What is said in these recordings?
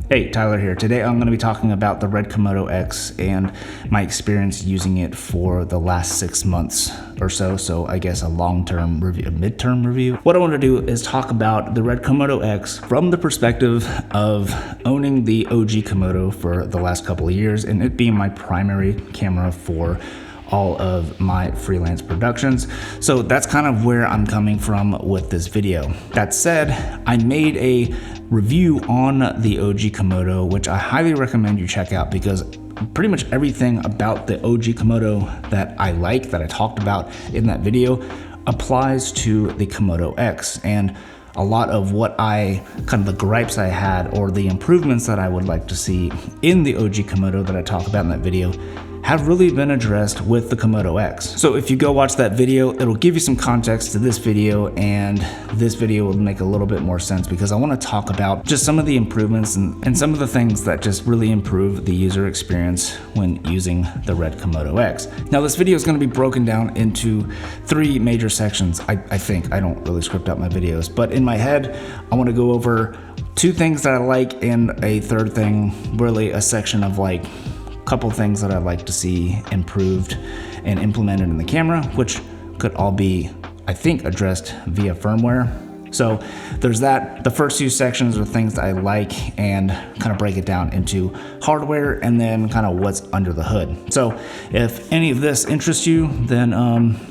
Hey, Tyler here. Today I'm going to be talking about the red KOMODO X and my experience using it for the last 6 months or so. So I guess a long-term review, a midterm review. What I want to do is talk about the red KOMODO X from the perspective of owning the OG KOMODO for the last couple of years and it being my primary camera for all of my freelance productions. So that's kind of where I'm coming from with this video. That said, I made a review on the OG KOMODO, which I highly recommend you check out because pretty much everything about the OG KOMODO that I like, that I talked about in that video, applies to the KOMODO X. And a lot of what kind of the gripes I had or the improvements that I would like to see in the OG KOMODO that I talk about in that video have really been addressed with the KOMODO X. So if you go watch that video, it'll give you some context to this video, and this video will make a little bit more sense because I want to talk about just some of the improvements and some of the things that just really improve the user experience when using the red KOMODO X. Now this video is going to be broken down into 3 major sections. I think I don't really script out my videos, but in my head, I want to go over 2 things that I like and a 3rd thing, really a section of like couple things that I'd like to see improved and implemented in the camera, which could all be, I think, addressed via firmware. So there's that. The first 2 sections are things that I like and kind of break it down into hardware and then kind of what's under the hood. So if any of this interests you, then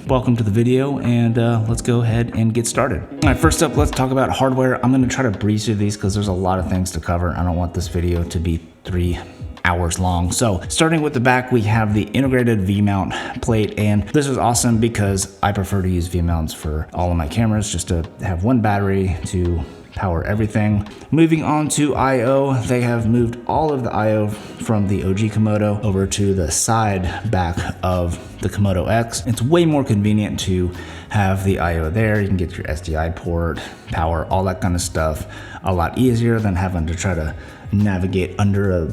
welcome to the video and let's go ahead and get started. All right, first up, let's talk about hardware. I'm gonna try to breeze through these because there's a lot of things to cover. I don't want this video to be 3 hours long. So starting with the back, we have the integrated V-mount plate, and this is awesome because I prefer to use V-mounts for all of my cameras just to have one battery to power everything. Moving on to I/O, they have moved all of the I/O from the OG KOMODO over to the side back of the KOMODO X. It's way more convenient to have the I/O there. You can get your SDI port, power, all that kind of stuff a lot easier than having to try to navigate under a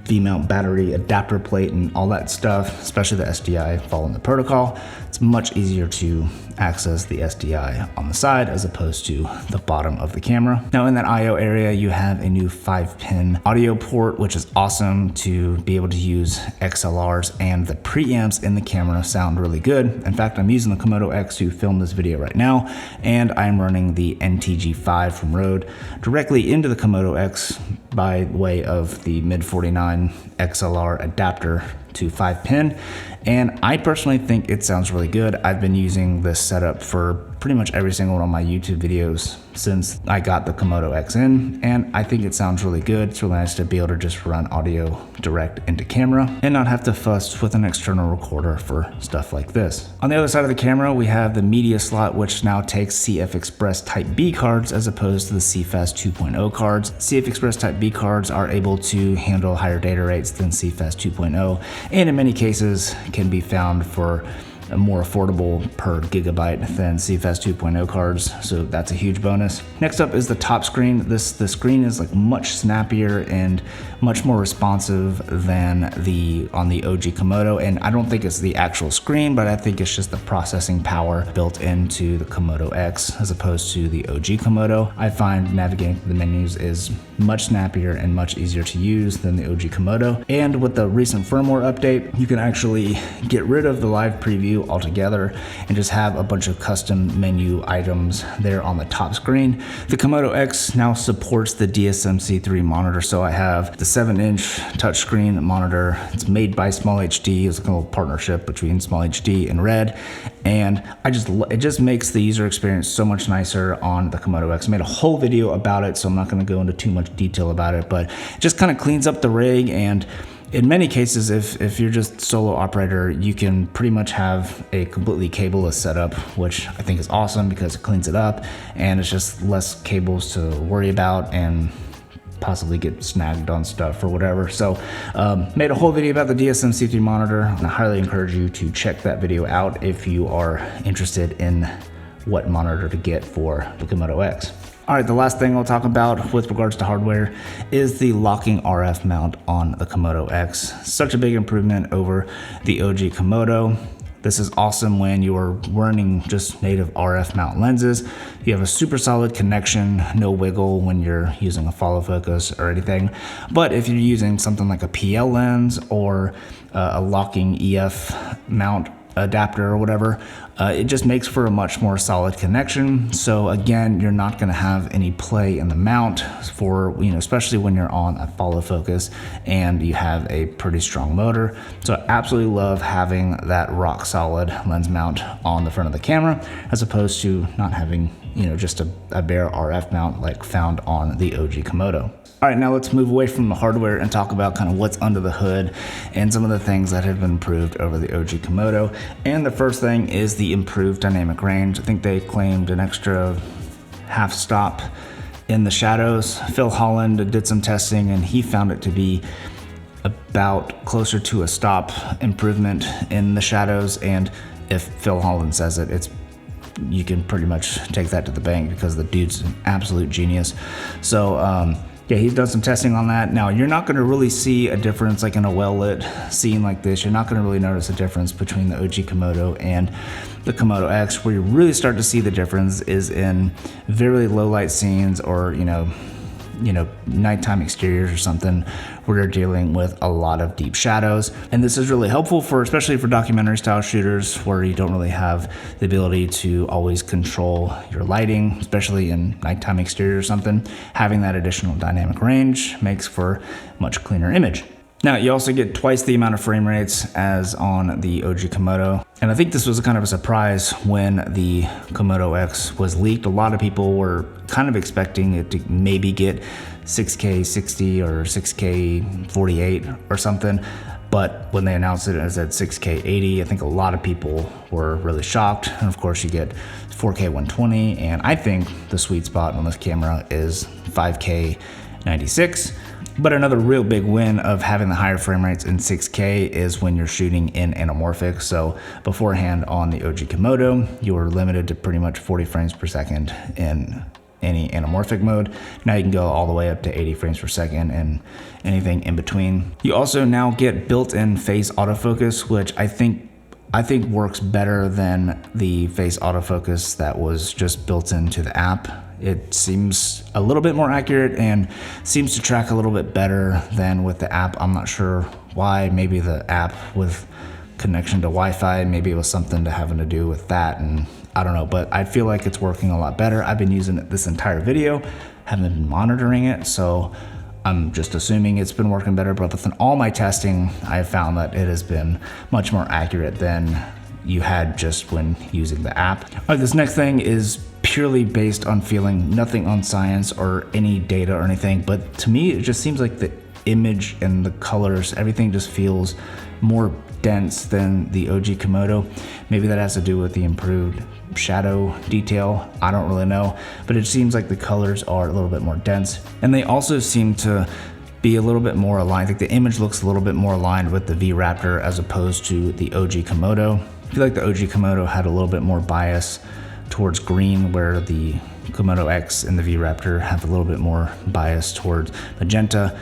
V-mount battery adapter plate and all that stuff, especially the SDI following the protocol. It's much easier to access the SDI on the side as opposed to the bottom of the camera. Now in that I/O area, you have a new 5-pin audio port, which is awesome to be able to use XLRs, and the preamps in the camera sound really good. In fact, I'm using the KOMODO X to film this video right now, and I'm running the NTG5 from Rode directly into the KOMODO X by way of the mid 49 XLR adapter to 5-pin, and I personally think it sounds really good. I've been using this setup for pretty much every single one of my YouTube videos since I got the KOMODO X in, and I think it sounds really good. It's really nice to be able to just run audio direct into camera and not have to fuss with an external recorder for stuff like this. On the other side of the camera, we have the media slot, which now takes CF Express Type B cards as opposed to the CFast 2.0 cards. CF Express Type B cards are able to handle higher data rates than CFast 2.0, and in many cases can be found for more affordable per gigabyte than CFast 2.0 cards, so that's a huge bonus. Next up is the top screen. The screen is like much snappier and much more responsive than on the OG KOMODO, and I don't think it's the actual screen, but I think it's just the processing power built into the KOMODO X as opposed to the OG KOMODO. I find navigating the menus is much snappier and much easier to use than the OG KOMODO. And with the recent firmware update, you can actually get rid of the live preview altogether and just have a bunch of custom menu items there on the top screen. The KOMODO X now supports the DSMC3 monitor, so I have the 7-inch touchscreen monitor. It's made by Small HD. It's a little partnership between Small HD and Red, and it just makes the user experience so much nicer on the KOMODO X. I made a whole video about it, so I'm not going to go into too much detail about it, but it just kind of cleans up the rig. And in many cases, if you're just solo operator, you can pretty much have a completely cableless setup, which I think is awesome because it cleans it up and it's just less cables to worry about and possibly get snagged on stuff or whatever. So made a whole video about the DSMC3 monitor, and I highly encourage you to check that video out if you are interested in what monitor to get for the KOMODO X. All right, the last thing I'll talk about with regards to hardware is the locking RF mount on the KOMODO X. Such a big improvement over the OG KOMODO. This is awesome when you're running just native RF mount lenses. You have a super solid connection, no wiggle when you're using a follow focus or anything. But if you're using something like a PL lens or a locking EF mount adapter or whatever, it just makes for a much more solid connection. So again, you're not going to have any play in the mount for, especially when you're on a follow focus and you have a pretty strong motor. So I absolutely love having that rock solid lens mount on the front of the camera, as opposed to not having, just a bare RF mount like found on the OG Komodo. All right, now let's move away from the hardware and talk about kind of what's under the hood and some of the things that have been improved over the OG Komodo. And the first thing is the improved dynamic range. I think they claimed an extra half stop in the shadows. Phil Holland did some testing and he found it to be about closer to a stop improvement in the shadows. And if Phil Holland says it, you can pretty much take that to the bank because the dude's an absolute genius. So, yeah, he's done some testing on that. Now, you're not going to really see a difference like in a well-lit scene like this. You're not going to really notice a difference between the OG Komodo and the Komodo X. Where you really start to see the difference is in very low light scenes or, nighttime exteriors or something where you're dealing with a lot of deep shadows. And this is really helpful especially for documentary style shooters where you don't really have the ability to always control your lighting, especially in nighttime exterior or something. Having that additional dynamic range makes for a much cleaner image. Now, you also get twice the amount of frame rates as on the OG Komodo. And I think this was kind of a surprise when the Komodo X was leaked. A lot of people were kind of expecting it to maybe get 6K 60 or 6K 48 or something. But when they announced it as at 6K 80, I think a lot of people were really shocked. And of course you get 4K 120. And I think the sweet spot on this camera is 5K 96. But another real big win of having the higher frame rates in 6K is when you're shooting in anamorphic. So beforehand on the OG Komodo, you were limited to pretty much 40 frames per second in any anamorphic mode. Now you can go all the way up to 80 frames per second and anything in between. You also now get built-in phase autofocus, which I think works better than the phase autofocus that was just built into the app. It seems a little bit more accurate and seems to track a little bit better than with the app. I'm not sure why. Maybe the app with connection to Wi-Fi, maybe it was something having to do with that, and I don't know, but I feel like it's working a lot better. I've been using it this entire video, haven't been monitoring it, so I'm just assuming it's been working better, but within all my testing, I have found that it has been much more accurate than you had just when using the app. All right, this next thing is purely based on feeling, nothing on science or any data or anything, but to me, it just seems like the image and the colors, everything just feels more dense than the OG Komodo. Maybe that has to do with the improved shadow detail. I don't really know, but it seems like the colors are a little bit more dense. And they also seem to be a little bit more aligned. I think the image looks a little bit more aligned with the V Raptor as opposed to the OG Komodo. I feel like the OG Komodo had a little bit more bias towards green, where the Komodo X and the V Raptor have a little bit more bias towards magenta,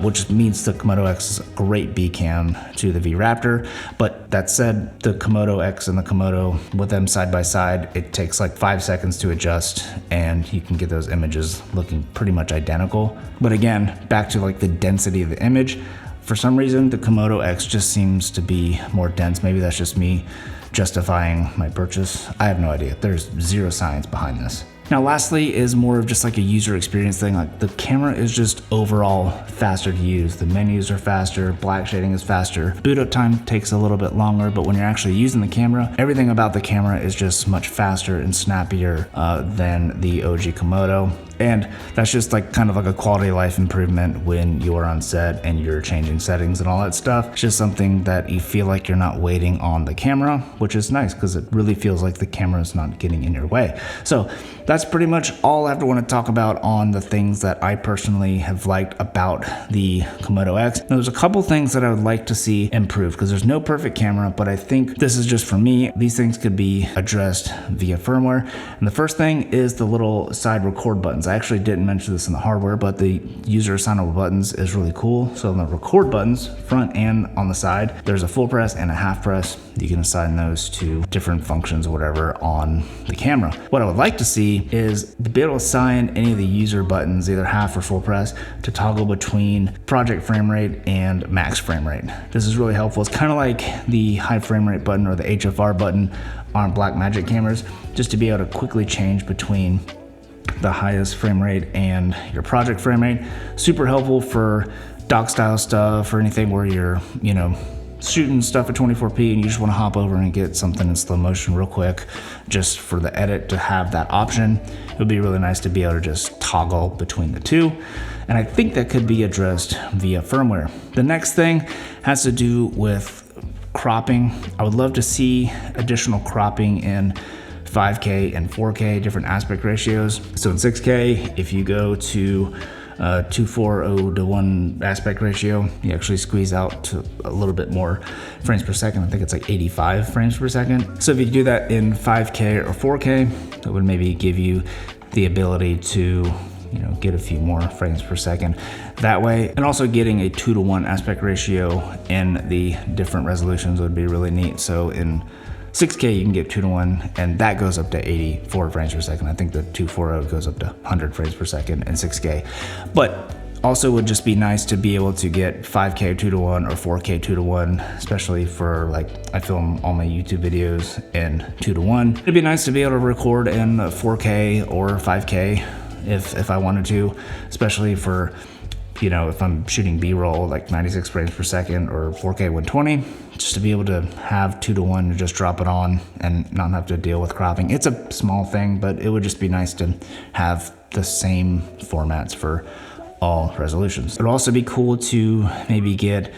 which means the Komodo X is a great B cam to the V Raptor. But that said, the Komodo X and the Komodo, with them side by side, it takes like 5 seconds to adjust and you can get those images looking pretty much identical. But again, back to like the density of the image, for some reason, the Komodo X just seems to be more dense. Maybe that's just me justifying my purchase. I have no idea. There's zero science behind this. Now, lastly is more of just like a user experience thing. Like the camera is just overall faster to use. The menus are faster, black shading is faster. Boot up time takes a little bit longer, but when you're actually using the camera, everything about the camera is just much faster and snappier than the OG Komodo. And that's just like kind of like a quality of life improvement when you are on set and you're changing settings and all that stuff. It's just something that you feel like you're not waiting on the camera, which is nice because it really feels like the camera is not getting in your way. So that's pretty much all I ever want to talk about on the things that I personally have liked about the Komodo X. Now, there's a couple things that I would like to see improved because there's no perfect camera, but I think this is just for me. These things could be addressed via firmware. And the first thing is the little side record buttons. buttons. I actually didn't mention this in the hardware, but the user assignable buttons is really cool. So on the record buttons, front and on the side, there's a full press and a half press. You can assign those to different functions or whatever on the camera. What I would like to see is to be able to assign any of the user buttons, either half or full press, to toggle between project frame rate and max frame rate. This is really helpful. It's kind of like the high frame rate button or the HFR button on Blackmagic cameras, just to be able to quickly change between the highest frame rate and your project frame rate. Super helpful for doc style stuff or anything where you're, you know, shooting stuff at 24p and you just want to hop over and get something in slow motion real quick, just for the edit to have that option. It would be really nice to be able to just toggle between the two. And I think that could be addressed via firmware. The next thing has to do with cropping. I would love to see additional cropping in 5K and 4K, different aspect ratios. So in 6K, if you go to 240 to 1 aspect ratio, you actually squeeze out to a little bit more frames per second. I think it's like 85 frames per second. So if you do that in 5K or 4K, that would maybe give you the ability to, you know, get a few more frames per second that way. And also getting a 2 to 1 aspect ratio in the different resolutions would be really neat. So in 6K you can get 2 to 1, and that goes up to 84 frames per second. I think the 240 goes up to 100 frames per second in 6K. But also would just be nice to be able to get 5K 2 to 1 or 4K 2 to 1, especially for, like, I film all my YouTube videos in 2 to 1. It'd be nice to be able to record in 4K or 5K if I wanted to, especially for, you know, if I'm shooting B-roll like 96 frames per second or 4K 120, just to be able to have 2 to 1 to just drop it on and not have to deal with cropping. It's a small thing, but it would just be nice to have the same formats for all resolutions. It would also be cool to maybe get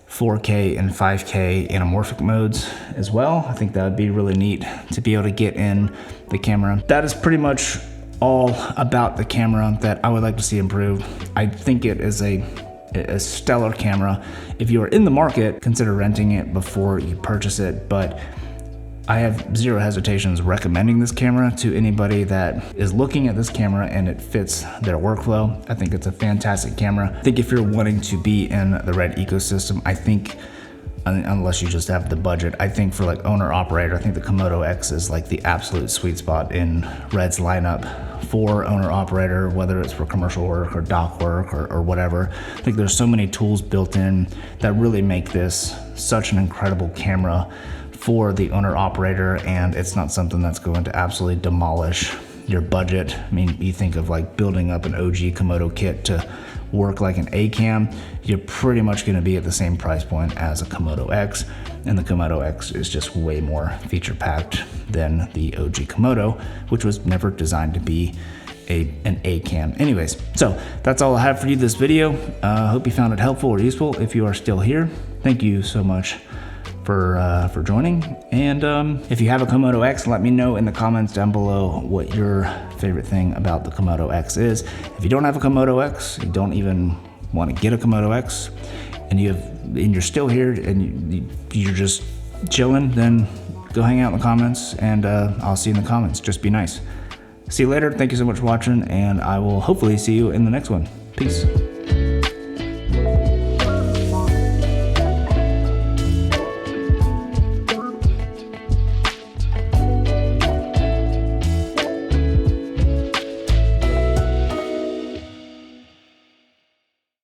4K and 5K anamorphic modes as well. I think that would be really neat to be able to get in the camera. That is pretty much all about the camera that I would like to see improved. I think it is a stellar camera. If you are in the market, consider renting it before you purchase it, but I have zero hesitations recommending this camera to anybody that is looking at this camera and it fits their workflow. I think it's a fantastic camera. I think if you're wanting to be in the Red ecosystem, I think, unless you just have the budget, I think for like owner operator, I think the KOMODO X is like the absolute sweet spot in Red's lineup for owner operator, whether it's for commercial work or dock work or whatever. I think there's so many tools built in that really make this such an incredible camera for the owner operator, and it's not something that's going to absolutely demolish your budget. I mean, you think of like building up an OG KOMODO kit to work like an A cam, you're pretty much going to be at the same price point as a KOMODO X, and the KOMODO X is just way more feature packed than the OG KOMODO, which was never designed to be an A cam. Anyways, so that's all I have for you this video. Hope you found it helpful or useful. If you are still here, thank you so much for joining. And if you have a KOMODO X, let me know in the comments down below what your favorite thing about the KOMODO X is. If you don't have a KOMODO X, you don't even want to get a KOMODO X, and you're still here and you're just chilling, then go hang out in the comments, and I'll see you in the comments. Just be nice. See you later. Thank you so much for watching, and I will hopefully see you in the next one. Peace.